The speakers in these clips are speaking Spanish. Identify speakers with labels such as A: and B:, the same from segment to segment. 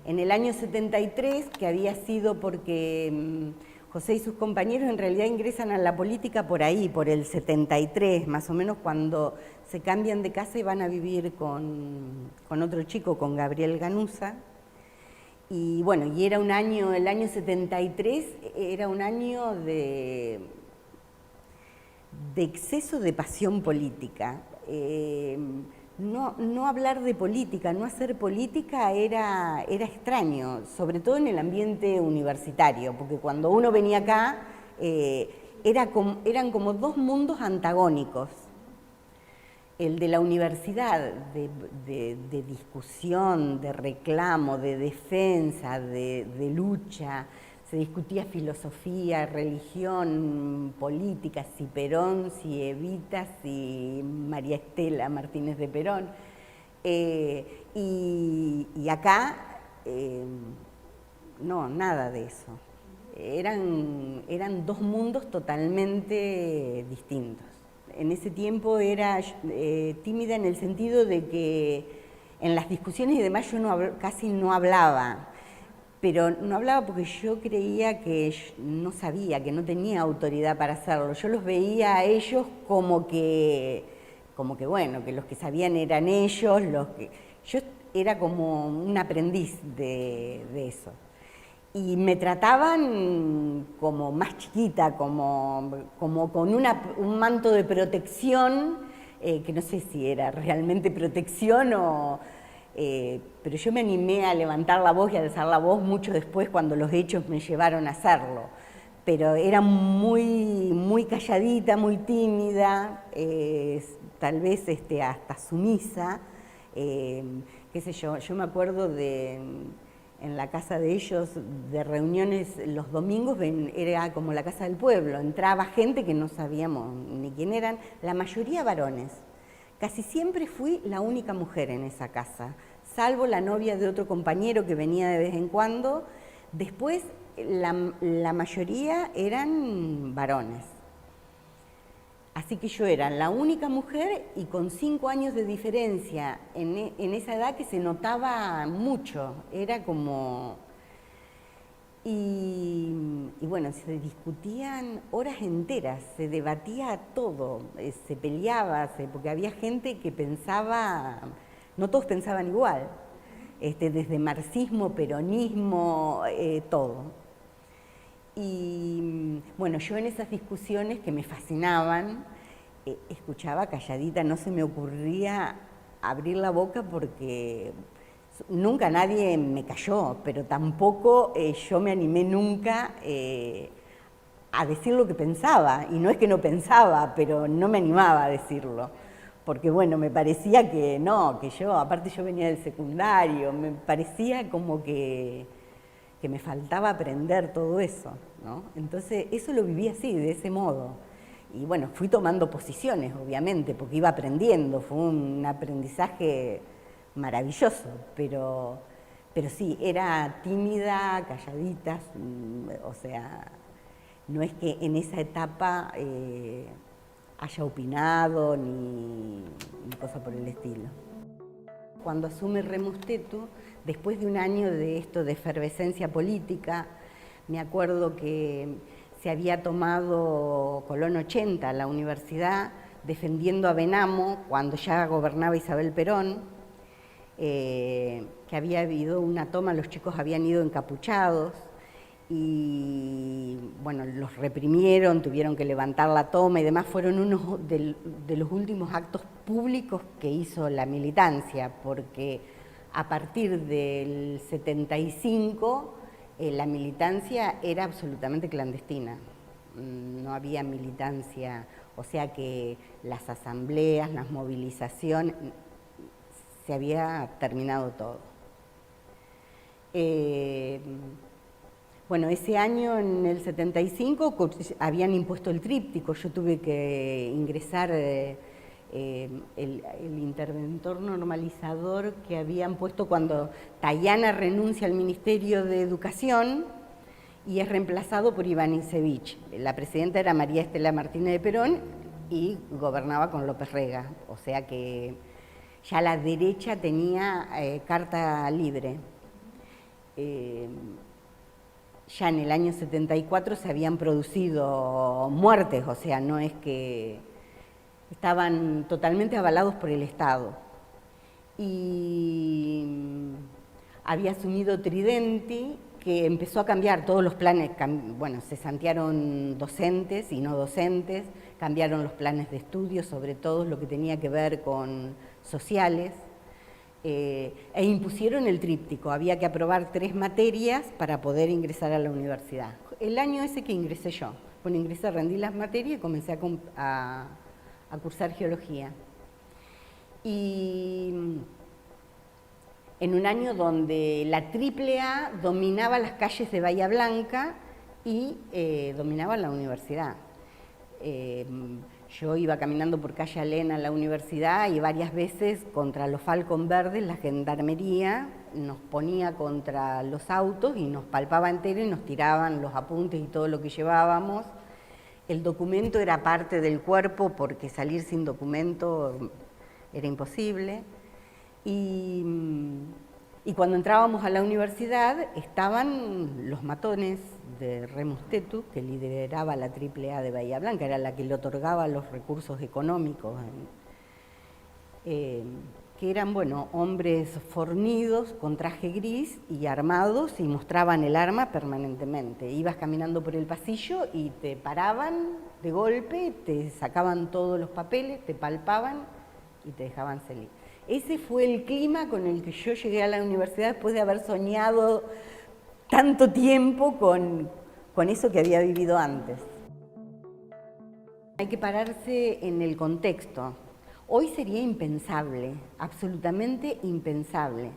A: En el año 73, que había sido porque José y sus compañeros en realidad ingresan a la política por ahí, por el 73, más o menos cuando se cambian de casa y van a vivir con otro chico, con Gabriel Ganuza. Y bueno, y era un año, el año 73 era un año de exceso de pasión política. No hablar de política, no hacer política era extraño, sobre todo en el ambiente universitario, porque cuando uno venía acá eran como dos mundos antagónicos. El de la universidad, de discusión, de reclamo, de defensa, de lucha. Se discutía filosofía, religión, política, si Perón, si Evita, si María Estela Martínez de Perón. Y acá, no, nada de eso. Eran dos mundos totalmente distintos. En ese tiempo era tímida en el sentido de que en las discusiones y demás yo casi no hablaba. Pero no hablaba porque yo creía que no sabía, que no tenía autoridad para hacerlo. Yo los veía a ellos como que bueno, que los que sabían eran ellos, yo era como un aprendiz de eso. Y me trataban como más chiquita, como con un manto de protección, que no sé si era realmente protección o... pero yo me animé a levantar la voz y a alzar la voz mucho después cuando los hechos me llevaron a hacerlo. Pero era muy calladita, muy tímida, tal vez hasta sumisa. Qué sé yo me acuerdo en la casa de ellos, de reuniones los domingos, era como la casa del pueblo, entraba gente que no sabíamos ni quién eran, la mayoría varones. Casi siempre fui la única mujer en esa casa, salvo la novia de otro compañero que venía de vez en cuando. Después, la mayoría eran varones. Así que yo era la única mujer y con 5 años de diferencia en esa edad que se notaba mucho. Era como... Y bueno, se discutían horas enteras, se debatía todo, se peleaba, porque había gente que pensaba, no todos pensaban igual, desde marxismo, peronismo, todo. Y bueno, yo en esas discusiones que me fascinaban, escuchaba calladita, no se me ocurría abrir la boca porque nunca nadie me cayó, pero tampoco yo me animé nunca a decir lo que pensaba. Y no es que no pensaba, pero no me animaba a decirlo. Porque bueno, me parecía que no, que yo, aparte yo venía del secundario, me parecía como que me faltaba aprender todo eso, ¿no? Entonces eso lo viví así, de ese modo. Y bueno, fui tomando posiciones, obviamente, porque iba aprendiendo, fue un aprendizaje maravilloso, pero sí, era tímida, calladita, o sea, no es que en esa etapa haya opinado ni cosa por el estilo. Cuando asume Remusteto, después de un año de esto de efervescencia política, me acuerdo que se había tomado Colón 80, la universidad, defendiendo a Benamo, cuando ya gobernaba Isabel Perón, que había habido una toma, los chicos habían ido encapuchados y bueno, los reprimieron, tuvieron que levantar la toma y demás. Fueron unos de los últimos actos públicos que hizo la militancia, porque a partir del 75 la militancia era absolutamente clandestina, no había militancia, o sea que las asambleas, las movilizaciones, se había terminado todo. Bueno, ese año, en el 75, habían impuesto el tríptico. Yo tuve que ingresar el interventor normalizador que habían puesto cuando Tayana renuncia al Ministerio de Educación y es reemplazado por Iván Isevich. La presidenta era María Estela Martínez de Perón y gobernaba con López Rega, o sea que ya la derecha tenía carta libre. Ya en el año 74 se habían producido muertes, o sea, no es que estaban totalmente avalados por el Estado. Y había asumido Tridenti, que empezó a cambiar todos los planes, bueno, se cesantearon docentes y no docentes, cambiaron los planes de estudio, sobre todo lo que tenía que ver con sociales, e impusieron el tríptico, había que aprobar 3 materias para poder ingresar a la universidad. El año ese que ingresé yo, bueno, ingresé, rendí las materias y comencé a cursar geología. Y en un año donde la AAA dominaba las calles de Bahía Blanca y dominaba la universidad. Yo iba caminando por calle Alén a la universidad y varias veces contra los Falcon Verdes la gendarmería nos ponía contra los autos y nos palpaba entero y nos tiraban los apuntes y todo lo que llevábamos. El documento era parte del cuerpo porque salir sin documento era imposible. Y cuando entrábamos a la universidad estaban los matones de Remus Tetu, que lideraba la AAA de Bahía Blanca, era la que le otorgaba los recursos económicos, que eran, bueno, hombres fornidos con traje gris y armados y mostraban el arma permanentemente. Ibas caminando por el pasillo y te paraban de golpe, te sacaban todos los papeles, te palpaban y te dejaban salir. Ese fue el clima con el que yo llegué a la universidad después de haber soñado tanto tiempo con eso que había vivido antes. Hay que pararse en el contexto. Hoy sería impensable, absolutamente impensable,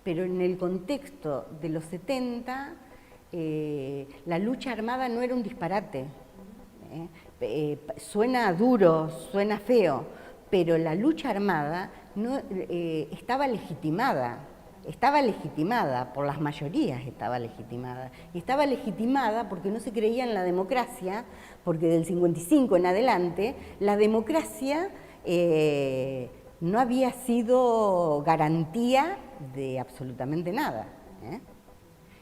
A: pero en el contexto de los 70, la lucha armada no era un disparate. Suena duro, suena feo, pero la lucha armada no, estaba legitimada por las mayorías, estaba legitimada. Y estaba legitimada porque no se creía en la democracia, porque del 55 en adelante la democracia no había sido garantía de absolutamente nada.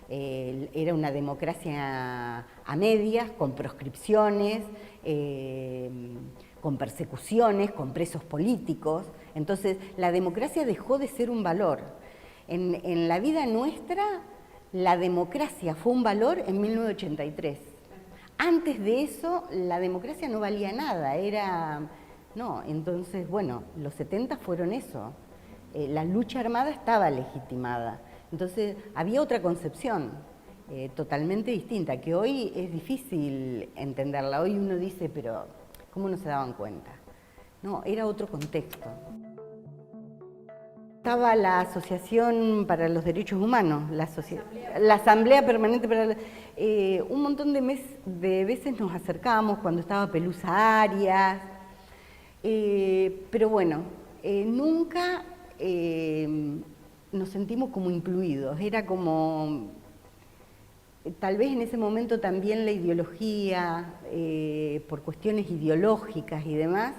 A: Era una democracia a medias, con proscripciones, con persecuciones, con presos políticos. Entonces, la democracia dejó de ser un valor. En la vida nuestra, la democracia fue un valor en 1983. Antes de eso, la democracia no valía nada, no, entonces, bueno, los 70 fueron eso. La lucha armada estaba legitimada. Entonces, había otra concepción totalmente distinta, que hoy es difícil entenderla. Hoy uno dice, pero ¿cómo no se daban cuenta? No, era otro contexto. Estaba la Asociación para los Derechos Humanos, la Asamblea Permanente para un montón de veces nos acercábamos cuando estaba Pelusa Arias, pero bueno, nunca nos sentimos como incluidos, era como, tal vez en ese momento también la ideología, por cuestiones ideológicas y demás,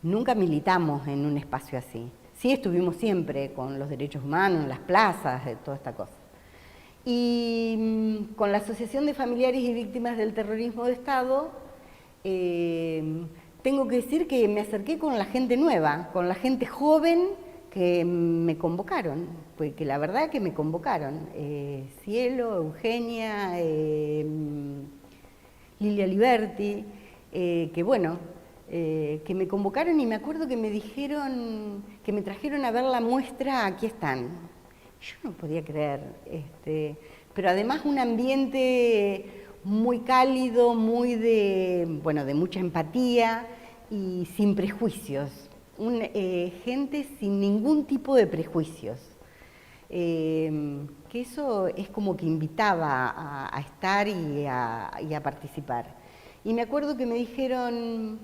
A: nunca militamos en un espacio así. Sí estuvimos siempre con los derechos humanos, en las plazas, toda esta cosa. Y con la Asociación de Familiares y Víctimas del Terrorismo de Estado, tengo que decir que me acerqué con la gente nueva, con la gente joven que me convocaron, pues que la verdad que me convocaron. Cielo, Eugenia, Lilia Liberti, que bueno, que me convocaron y me acuerdo que me dijeron, que me trajeron a ver la muestra, aquí están. Yo no podía creer, pero además un ambiente muy cálido, muy de mucha empatía y sin prejuicios. Gente sin ningún tipo de prejuicios. Que eso es como que invitaba a estar y a participar. Y me acuerdo que me dijeron,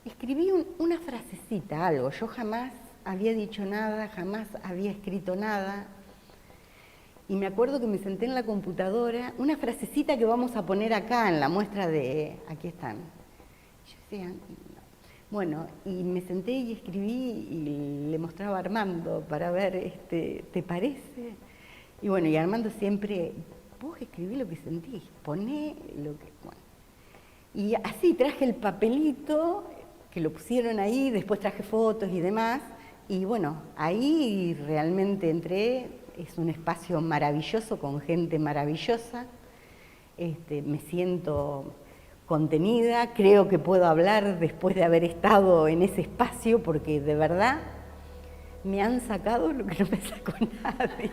A: escribí una frasecita, algo. Yo jamás había dicho nada, jamás había escrito nada. Y me acuerdo que me senté en la computadora, una frasecita que vamos a poner acá en la muestra de... Aquí están. Yo decía, bueno, y me senté y escribí y le mostraba a Armando para ver, ¿te parece? Y bueno, y Armando siempre, vos escribí lo que sentís, poné lo que... Bueno. Y así traje el papelito, que lo pusieron ahí, después traje fotos y demás, y bueno, ahí realmente entré, es un espacio maravilloso, con gente maravillosa, me siento contenida, creo que puedo hablar después de haber estado en ese espacio, porque de verdad me han sacado lo que no me sacó nadie.